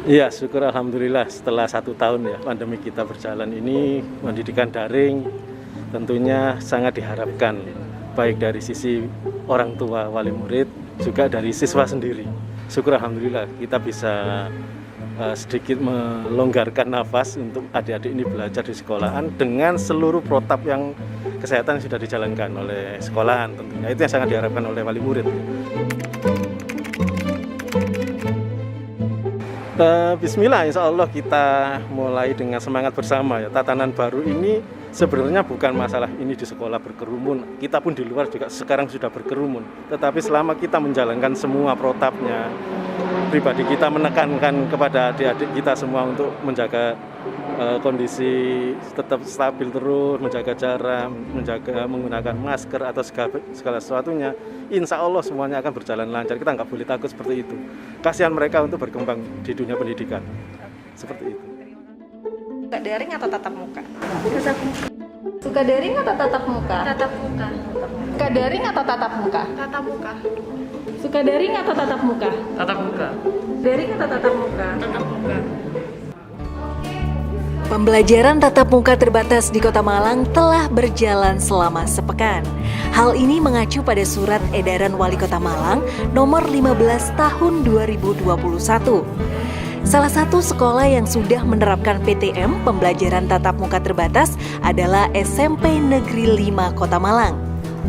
Iya, syukur alhamdulillah setelah 1 tahun ya pandemi kita berjalan ini, pendidikan daring tentunya sangat diharapkan baik dari sisi orang tua wali murid juga dari siswa sendiri. Syukur alhamdulillah kita bisa sedikit melonggarkan nafas untuk adik-adik ini belajar di sekolahan dengan seluruh protap yang kesehatan yang sudah dijalankan oleh sekolahan tentunya. Itu yang sangat diharapkan oleh wali murid. Bismillah, insya Allah kita mulai dengan semangat bersama ya. Tatanan baru ini sebenarnya bukan masalah ini di sekolah berkerumun. Kita pun di luar juga sekarang sudah berkerumun. Tetapi selama kita menjalankan semua protapnya, pribadi kita menekankan kepada adik-adik kita semua untuk menjaga kondisi tetap stabil terus, menjaga jarak, menjaga menggunakan masker atau segala sesuatunya, insya Allah semuanya akan berjalan lancar. Kita nggak boleh takut seperti itu. Kasihan mereka untuk berkembang di dunia pendidikan. Seperti itu. Suka daring atau tatap muka? Tatap muka. Suka daring atau tatap muka? Tatap muka. Suka daring atau tatap muka? Tatap muka. Suka daring atau tatap muka? Tatap muka. Daring atau tatap muka? Tatap muka. Pembelajaran tatap muka terbatas di Kota Malang telah berjalan selama sepekan. Hal ini mengacu pada Surat Edaran Wali Kota Malang nomor 15 tahun 2021. Salah satu sekolah yang sudah menerapkan PTM pembelajaran tatap muka terbatas adalah SMP Negeri 5 Kota Malang.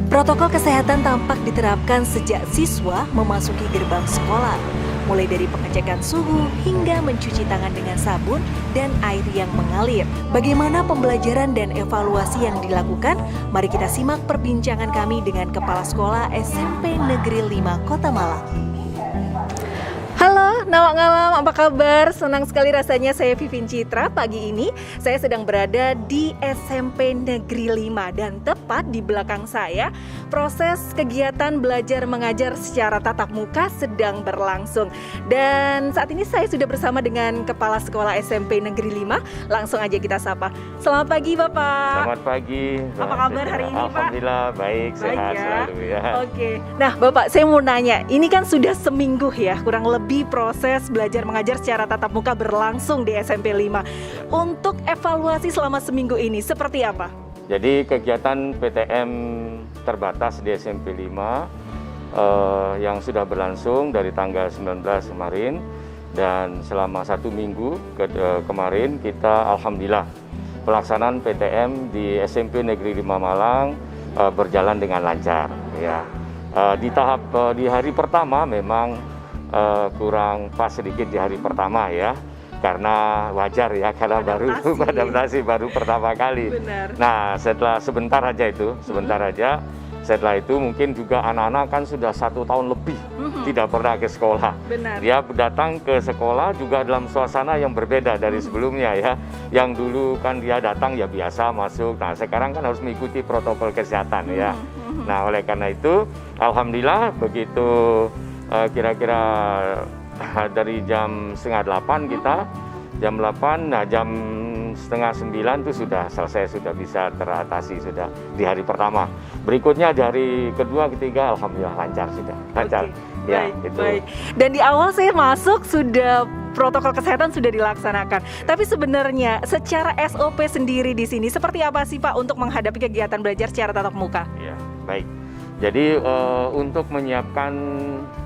Protokol kesehatan tampak diterapkan sejak siswa memasuki gerbang sekolah, mulai dari pengecekan suhu hingga mencuci tangan dengan sabun dan air yang mengalir. Bagaimana pembelajaran dan evaluasi yang dilakukan? Mari kita simak perbincangan kami dengan Kepala Sekolah SMP Negeri 5 Kota Malang. Halo, Nawak Ngalam, apa kabar? Senang sekali rasanya saya Vivin Citra. Pagi ini saya sedang berada di SMP Negeri 5 dan tepat di belakang saya proses kegiatan belajar mengajar secara tatap muka sedang berlangsung. Dan saat ini saya sudah bersama dengan Kepala Sekolah SMP Negeri 5. Langsung aja kita sapa. Selamat pagi Bapak. Selamat pagi. Apa kabar hari ini Pak? Alhamdulillah baik, sehat selalu ya. Oke. Nah Bapak, saya mau nanya, ini kan sudah seminggu ya, kurang lebih proses belajar mengajar secara tatap muka berlangsung di SMP 5. Untuk evaluasi selama seminggu ini seperti apa? Jadi kegiatan PTM terbatas di SMP 5 yang sudah berlangsung dari tanggal 19 kemarin dan selama 1 minggu kemarin kita alhamdulillah pelaksanaan PTM di SMP Negeri 5 Malang berjalan dengan lancar ya. Di hari pertama memang kurang pas sedikit di hari pertama ya, karena wajar ya, karena baru adaptasi baru pertama kali. Benar. Nah sebentar aja setelah itu mungkin juga anak-anak kan sudah 1 tahun lebih tidak pernah ke sekolah. Benar. Dia datang ke sekolah juga dalam suasana yang berbeda dari sebelumnya ya. Yang dulu kan dia datang ya biasa masuk, nah sekarang kan harus mengikuti protokol kesehatan ya. Nah oleh karena itu alhamdulillah begitu kira-kira dari jam 7:30 kita, jam 8, nah jam 8:30 itu sudah selesai, sudah bisa teratasi sudah di hari pertama. Berikutnya di hari kedua, ketiga, alhamdulillah lancar sudah, lancar. Okay. Ya, baik, itu. baik. Dan di awal saya masuk sudah protokol kesehatan sudah dilaksanakan. Tapi sebenarnya secara SOP sendiri di sini seperti apa sih Pak untuk menghadapi kegiatan belajar secara tatap muka? Ya, baik. Jadi untuk menyiapkan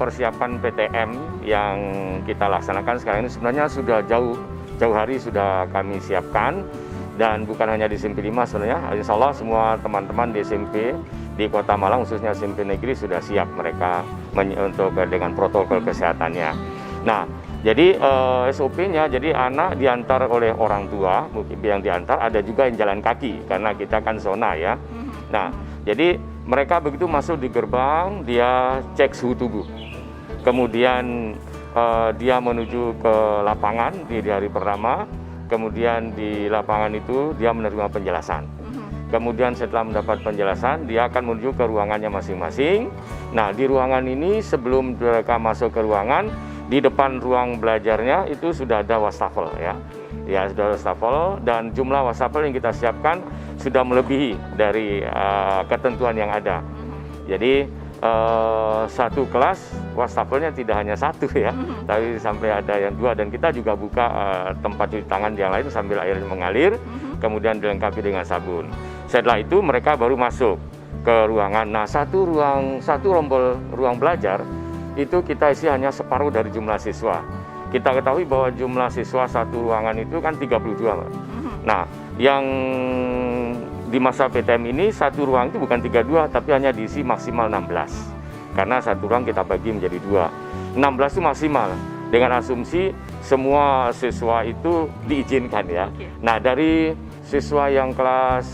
persiapan PTM yang kita laksanakan sekarang ini sebenarnya sudah jauh hari sudah kami siapkan, dan bukan hanya di SMP 5 sebenarnya, insya Allah semua teman-teman di SMP di Kota Malang khususnya SMP Negeri sudah siap mereka untuk dengan protokol kesehatannya. Nah, jadi SOP-nya, jadi anak diantar oleh orang tua, mungkin yang diantar ada juga yang jalan kaki karena kita kan zona ya. Nah, jadi mereka begitu masuk di gerbang, dia cek suhu tubuh. Kemudian dia menuju ke lapangan di hari pertama. Kemudian di lapangan itu dia menerima penjelasan. Kemudian setelah mendapat penjelasan, dia akan menuju ke ruangannya masing-masing. Nah, di ruangan ini sebelum mereka masuk ke ruangan, di depan ruang belajarnya itu sudah ada wastafel ya. Ya, sudah wastafel, dan jumlah wastafel yang kita siapkan sudah melebihi dari ketentuan yang ada. Jadi satu kelas wastafelnya tidak hanya satu ya, tapi sampai ada yang 2, dan kita juga buka tempat cuci tangan yang lain sambil airnya mengalir, kemudian dilengkapi dengan sabun. Setelah itu mereka baru masuk ke ruangan. Nah, satu rombel ruang belajar itu kita isi hanya separuh dari jumlah siswa. Kita ketahui bahwa jumlah siswa satu ruangan itu kan 32. Nah, yang di masa PTM ini satu ruang itu bukan 32, tapi hanya diisi maksimal 16. Karena satu ruang kita bagi menjadi 2. 16 itu maksimal, dengan asumsi semua siswa itu diizinkan ya. Nah, dari siswa yang kelas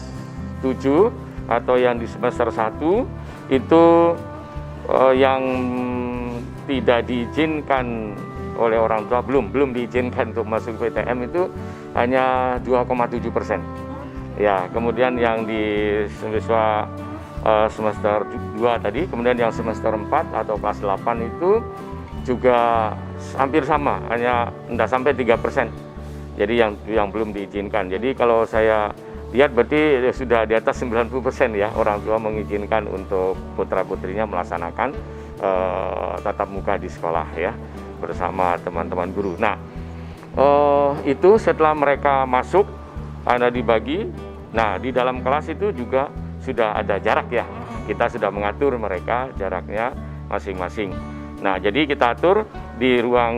7 atau yang di semester 1 itu yang tidak diizinkan oleh orang tua, belum diizinkan untuk masuk PTM itu hanya 2,7%. Ya, kemudian yang di siswa semester 2 tadi, kemudian yang semester 4 atau kelas 8 itu juga hampir sama, hanya tidak sampai 3%. Jadi yang belum diizinkan. Jadi kalau saya lihat berarti sudah di atas 90% ya orang tua mengizinkan untuk putra-putrinya melaksanakan tatap muka di sekolah ya, bersama teman-teman guru. Nah, itu setelah mereka masuk, ada dibagi. Nah, di dalam kelas itu juga sudah ada jarak ya. Kita sudah mengatur mereka jaraknya masing-masing. Nah, jadi kita atur di ruang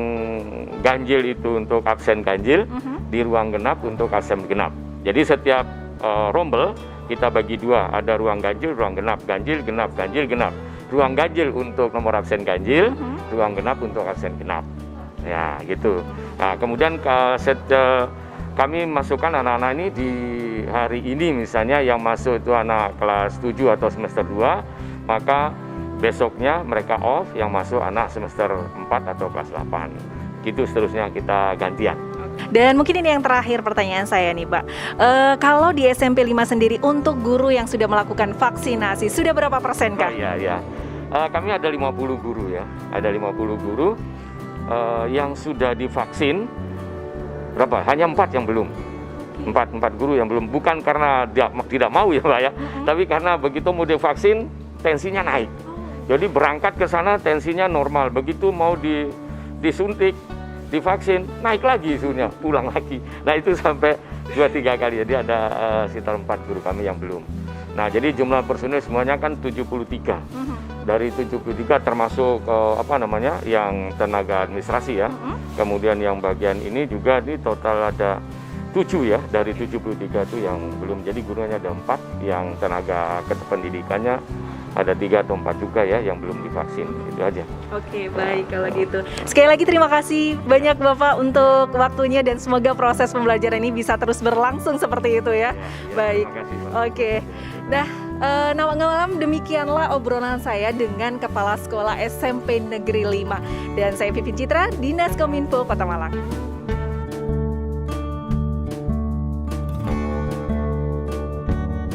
ganjil itu untuk absen ganjil, di ruang genap untuk absen genap. Jadi setiap rombel kita bagi 2, ada ruang ganjil, ruang genap, ganjil, genap, ganjil, genap. Ruang ganjil untuk nomor absen ganjil, ruang genap untuk absen genap. Ya, gitu. Nah, kemudian kami masukkan anak-anak ini di hari ini misalnya yang masuk itu anak kelas 7 atau semester 2, maka besoknya mereka off, yang masuk anak semester 4 atau kelas 8. Gitu seterusnya kita gantian. Dan mungkin ini yang terakhir pertanyaan saya nih Pak. Kalau di SMP 5 sendiri untuk guru yang sudah melakukan vaksinasi, sudah berapa persen Kak? Iya. Kami ada 50 guru ya, ada 50 guru yang sudah divaksin. Berapa? Hanya 4 yang belum. 4 guru yang belum, bukan karena tidak mau ya Pak ya, tapi karena begitu mau divaksin tensinya naik. Jadi berangkat ke sana tensinya normal, begitu mau disuntik, divaksin, naik lagi suhunya, pulang lagi. Nah, itu sampai 2-3 kali. Jadi ada sekitar 4 guru kami yang belum. Nah, jadi jumlah personil semuanya kan 73. Dari 73 termasuk yang tenaga administrasi ya. Kemudian yang bagian ini juga di total ada 7 ya, dari 73 itu yang belum. Jadi gurunya ada 4, yang tenaga kependidikannya ada 3 atau 4 juga ya yang belum divaksin. Itu aja. Oke, baik kalau gitu. Sekali lagi terima kasih banyak Bapak untuk waktunya, dan semoga proses pembelajaran ini bisa terus berlangsung seperti itu ya. Baik. Terima kasih, Pak. Oke. Nah, malam demikianlah obrolan saya dengan Kepala Sekolah SMP Negeri 5. Dan saya Vivin Citra, Dinas Kominfo Kota Malang.